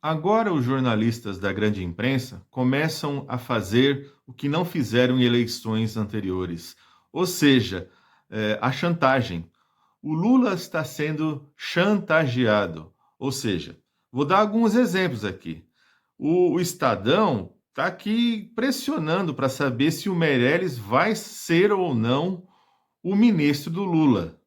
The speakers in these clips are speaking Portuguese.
Agora os jornalistas da grande imprensa começam a fazer o que não fizeram em eleições anteriores, ou seja, a chantagem. O Lula está sendo chantageado, ou seja, vou dar alguns exemplos aqui. O Estadão está aqui pressionando para saber se o Meirelles vai ser ou não o ministro do Lula.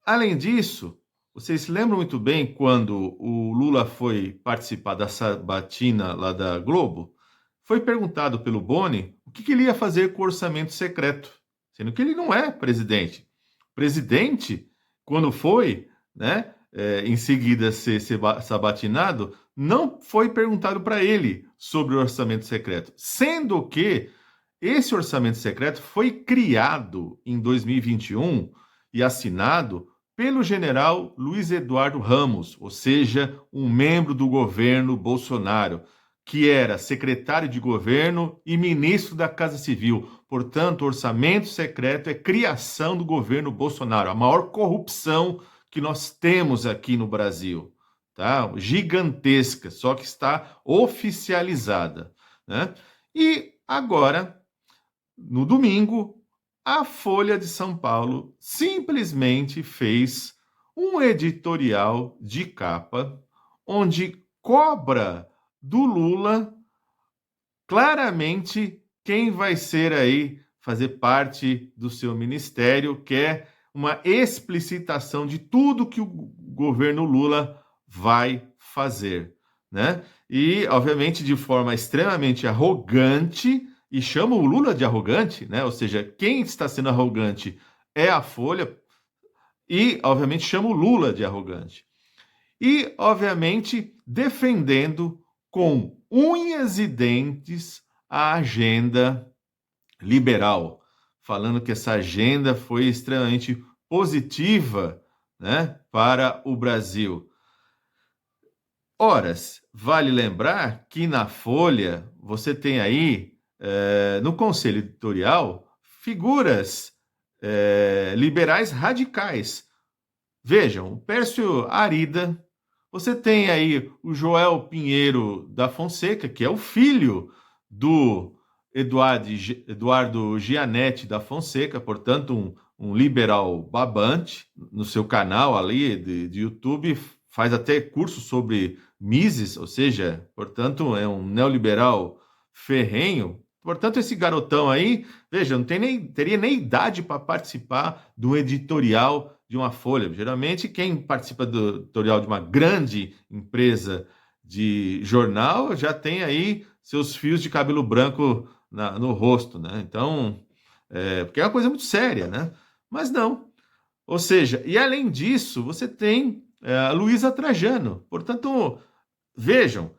Além disso, vocês se lembram muito bem quando o Lula foi participar da sabatina lá da Globo? Foi perguntado pelo Boni o que ele ia fazer com o orçamento secreto, sendo que ele não é presidente. Presidente, quando foi, né, em seguida ser sabatinado, não foi perguntado para ele sobre o orçamento secreto, sendo que esse orçamento secreto foi criado em 2021 e assinado pelo general Luiz Eduardo Ramos, ou seja, um membro do governo Bolsonaro, que era secretário de governo e ministro da Casa Civil. Portanto, o orçamento secreto é criação do governo Bolsonaro, a maior corrupção que nós temos aqui no Brasil, tá? Gigantesca, só que está oficializada, né? E agora, no domingo, a Folha de São Paulo simplesmente fez um editorial de capa onde cobra do Lula claramente quem vai ser aí fazer parte do seu ministério, que é uma explicitação de tudo que o governo Lula vai fazer, né? E, obviamente, de forma extremamente arrogante, e chama o Lula de arrogante, né? Ou seja, quem está sendo arrogante é a Folha, e, obviamente, chama o Lula de arrogante. E, obviamente, defendendo com unhas e dentes a agenda liberal, falando que essa agenda foi extremamente positiva, né, para o Brasil. Horas, vale lembrar que na Folha você tem aí, no conselho editorial, figuras liberais radicais. Vejam, o Pércio Arida, você tem aí o Joel Pinheiro da Fonseca, que é o filho do Eduardo Gianetti da Fonseca, portanto, um liberal babante, no seu canal ali de YouTube, faz até curso sobre Mises, ou seja, portanto, é um neoliberal ferrenho. Portanto, esse garotão aí, veja, não teria nem idade para participar do editorial de uma folha. Geralmente, quem participa do editorial de uma grande empresa de jornal já tem aí seus fios de cabelo branco no rosto, né? Então, porque é uma coisa muito séria, né? Mas não. Ou seja, e além disso, você tem a Luísa Trajano. Portanto, vejam,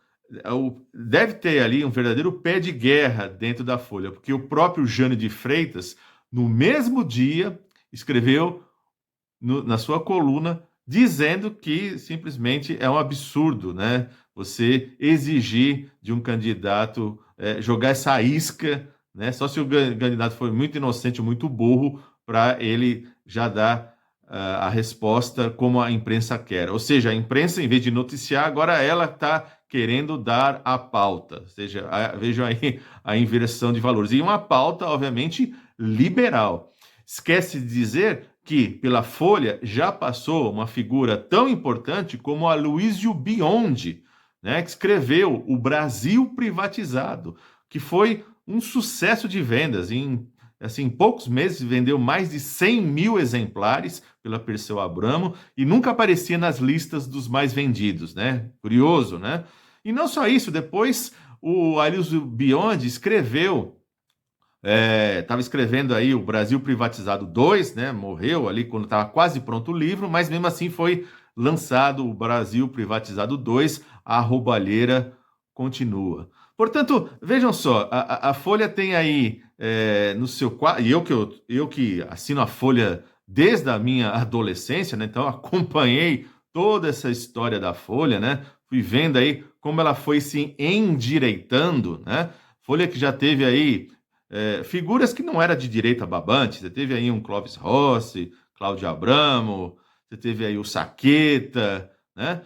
deve ter ali um verdadeiro pé de guerra dentro da Folha, porque o próprio Jânio de Freitas, no mesmo dia, escreveu na sua coluna dizendo que simplesmente é um absurdo, né? Você exigir de um candidato jogar essa isca, né? Só se o candidato for muito inocente, muito burro, para ele já dar a resposta como a imprensa quer. Ou seja, a imprensa, em vez de noticiar, agora ela está querendo dar a pauta. Ou seja, vejam aí a inversão de valores. E uma pauta, obviamente, liberal. Esquece de dizer que pela Folha já passou uma figura tão importante como a Luísio Biondi, né, que escreveu O Brasil Privatizado, que foi um sucesso de vendas. Em poucos meses vendeu mais de 100 mil exemplares pela Perseu Abramo e nunca aparecia nas listas dos mais vendidos, né? Curioso, né? E não só isso, depois o Ailton Biondi escreveu estava escrevendo aí o Brasil Privatizado 2, né? Morreu ali quando estava quase pronto o livro, mas mesmo assim foi lançado o Brasil Privatizado 2, a roubalheira continua. Portanto, vejam só, a Folha tem aí no seu quadro, e eu que assino a Folha desde a minha adolescência, né? Então acompanhei toda essa história da Folha, né? Fui vendo aí como ela foi se endireitando, né? Folha que já teve aí figuras que não era de direita babante. Você teve aí um Clóvis Rossi, Cláudio Abramo, você teve aí o Saqueta, né?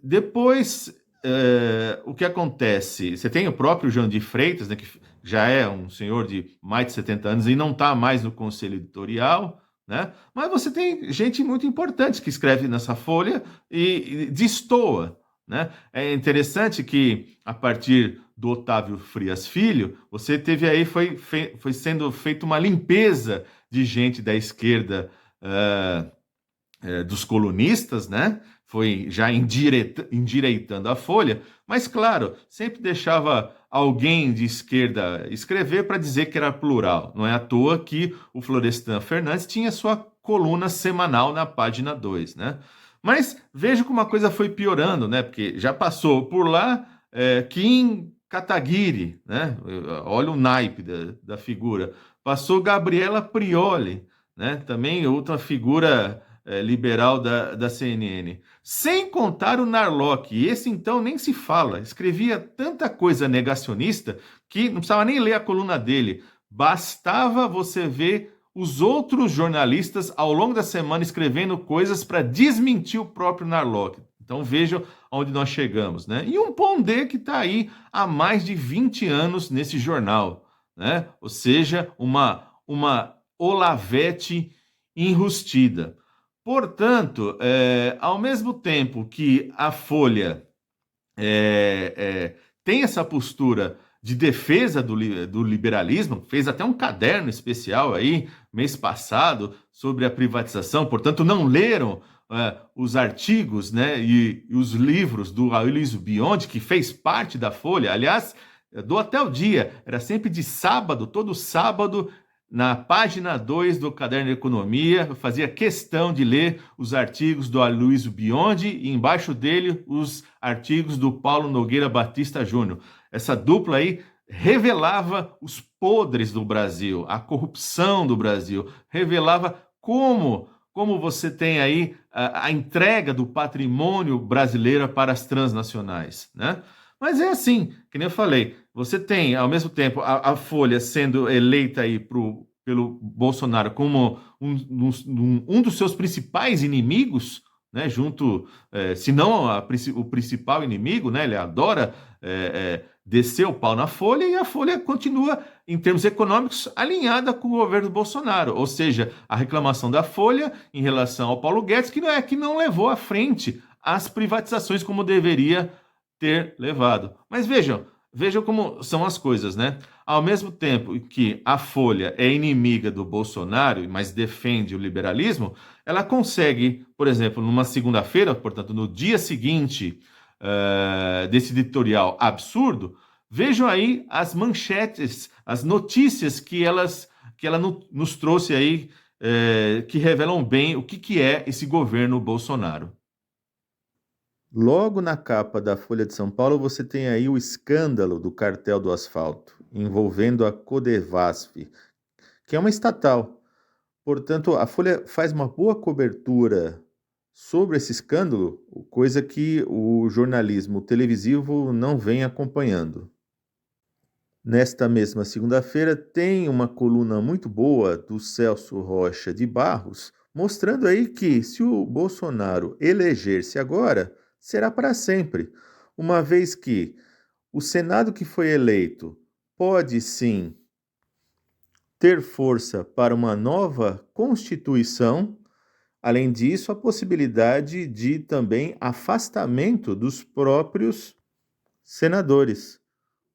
Depois o que acontece? Você tem o próprio João de Freitas, né, que já é um senhor de mais de 70 anos e não está mais no conselho editorial, né? Mas você tem gente muito importante que escreve nessa folha e destoa, né? É interessante que, a partir do Otávio Frias Filho, você teve aí, foi sendo feita uma limpeza de gente da esquerda, uh, dos colunistas, né? Foi já endireitando a folha, mas claro, sempre deixava alguém de esquerda escrever para dizer que era plural. Não é à toa que o Florestan Fernandes tinha sua coluna semanal na página 2, né? Mas veja como a coisa foi piorando, né? Porque já passou por lá Kim Kataguiri, né? Olha o naipe da figura. Passou Gabriela Prioli, né? Também outra figura liberal da CNN. Sem contar o Narlock, esse então nem se fala. Escrevia tanta coisa negacionista que não precisava nem ler a coluna dele. Bastava você ver os outros jornalistas ao longo da semana escrevendo coisas para desmentir o próprio Narlock. Então vejam onde nós chegamos, né? E um Pondé que está aí há mais de 20 anos nesse jornal, né? Ou seja, uma Olavete enrustida. Portanto, ao mesmo tempo que a Folha tem essa postura de defesa do liberalismo, fez até um caderno especial aí, mês passado, sobre a privatização, portanto, não leram os artigos, né, e os livros do Aloysio Biondi, que fez parte da Folha. Aliás, dou até o dia, era sempre de sábado, todo sábado, na página 2 do Caderno de Economia, eu fazia questão de ler os artigos do Aloysio Biondi e embaixo dele os artigos do Paulo Nogueira Batista Júnior. Essa dupla aí revelava os podres do Brasil, a corrupção do Brasil, revelava como você tem aí a entrega do patrimônio brasileiro para as transnacionais, né? Mas é assim, que nem eu falei, você tem, ao mesmo tempo, a Folha sendo eleita aí pelo Bolsonaro como um dos seus principais inimigos, né, junto, se não o principal inimigo, né, ele adora descer o pau na Folha, e a Folha continua, em termos econômicos, alinhada com o governo Bolsonaro, ou seja, a reclamação da Folha em relação ao Paulo Guedes, que não levou à frente as privatizações como deveria ter levado. Mas vejam como são as coisas, né? Ao mesmo tempo que a Folha é inimiga do Bolsonaro, mas defende o liberalismo, ela consegue, por exemplo, numa segunda-feira, portanto, no dia seguinte desse editorial absurdo, vejam aí as manchetes, as notícias que ela nos trouxe aí, que revelam bem o que é esse governo Bolsonaro. Logo na capa da Folha de São Paulo, você tem aí o escândalo do cartel do asfalto, envolvendo a Codevasf, que é uma estatal. Portanto, a Folha faz uma boa cobertura sobre esse escândalo, coisa que o jornalismo televisivo não vem acompanhando. Nesta mesma segunda-feira, tem uma coluna muito boa do Celso Rocha de Barros, mostrando aí que, se o Bolsonaro eleger-se agora, será para sempre, uma vez que o Senado que foi eleito pode sim ter força para uma nova Constituição. Além disso, a possibilidade de também afastamento dos próprios senadores,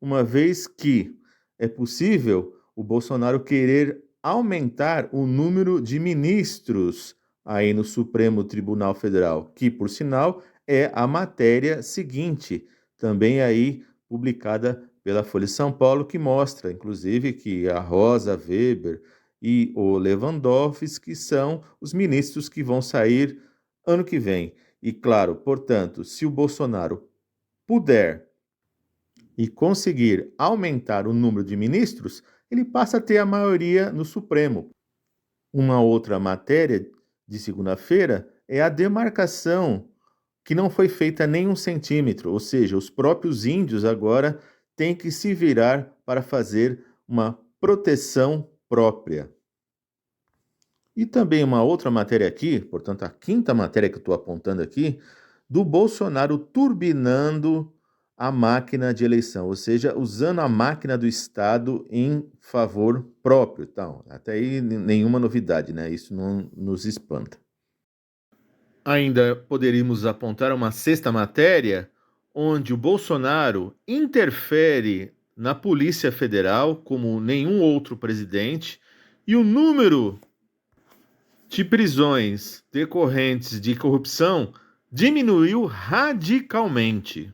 uma vez que é possível o Bolsonaro querer aumentar o número de ministros aí no Supremo Tribunal Federal, que, por sinal, é a matéria seguinte, também aí publicada pela Folha de São Paulo, que mostra, inclusive, que a Rosa Weber e o Lewandowski são os ministros que vão sair ano que vem. E, claro, portanto, se o Bolsonaro puder e conseguir aumentar o número de ministros, ele passa a ter a maioria no Supremo. Uma outra matéria de segunda-feira é a demarcação, que não foi feita nem 1 centímetro, ou seja, os próprios índios agora têm que se virar para fazer uma proteção própria. E também uma outra matéria aqui, portanto, a quinta matéria que eu estou apontando aqui, do Bolsonaro turbinando a máquina de eleição, ou seja, usando a máquina do Estado em favor próprio. Então, até aí nenhuma novidade, né? Isso não nos espanta. Ainda poderíamos apontar uma sexta matéria, onde o Bolsonaro interfere na Polícia Federal como nenhum outro presidente, e o número de prisões decorrentes de corrupção diminuiu radicalmente.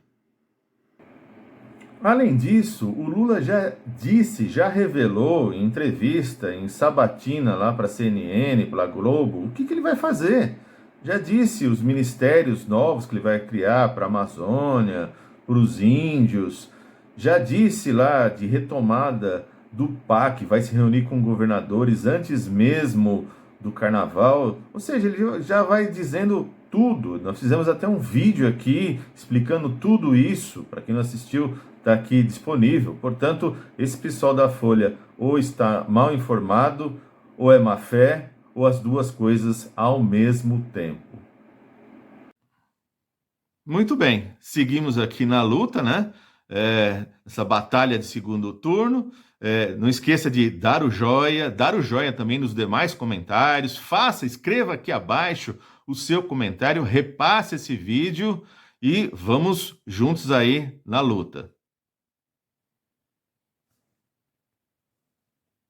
Além disso, o Lula já revelou em entrevista, em sabatina lá para a CNN, para a Globo, o que ele vai fazer. Já disse os ministérios novos que ele vai criar para a Amazônia, para os índios. Já disse lá de retomada do PAC, vai se reunir com governadores antes mesmo do carnaval. Ou seja, ele já vai dizendo tudo. Nós fizemos até um vídeo aqui explicando tudo isso. Para quem não assistiu, está aqui disponível. Portanto, esse pessoal da Folha ou está mal informado, ou é má fé, ou as duas coisas ao mesmo tempo. Muito bem, seguimos aqui na luta, né? Essa batalha de segundo turno. Não esqueça de dar o joia também nos demais comentários. Escreva aqui abaixo o seu comentário, repasse esse vídeo e vamos juntos aí na luta.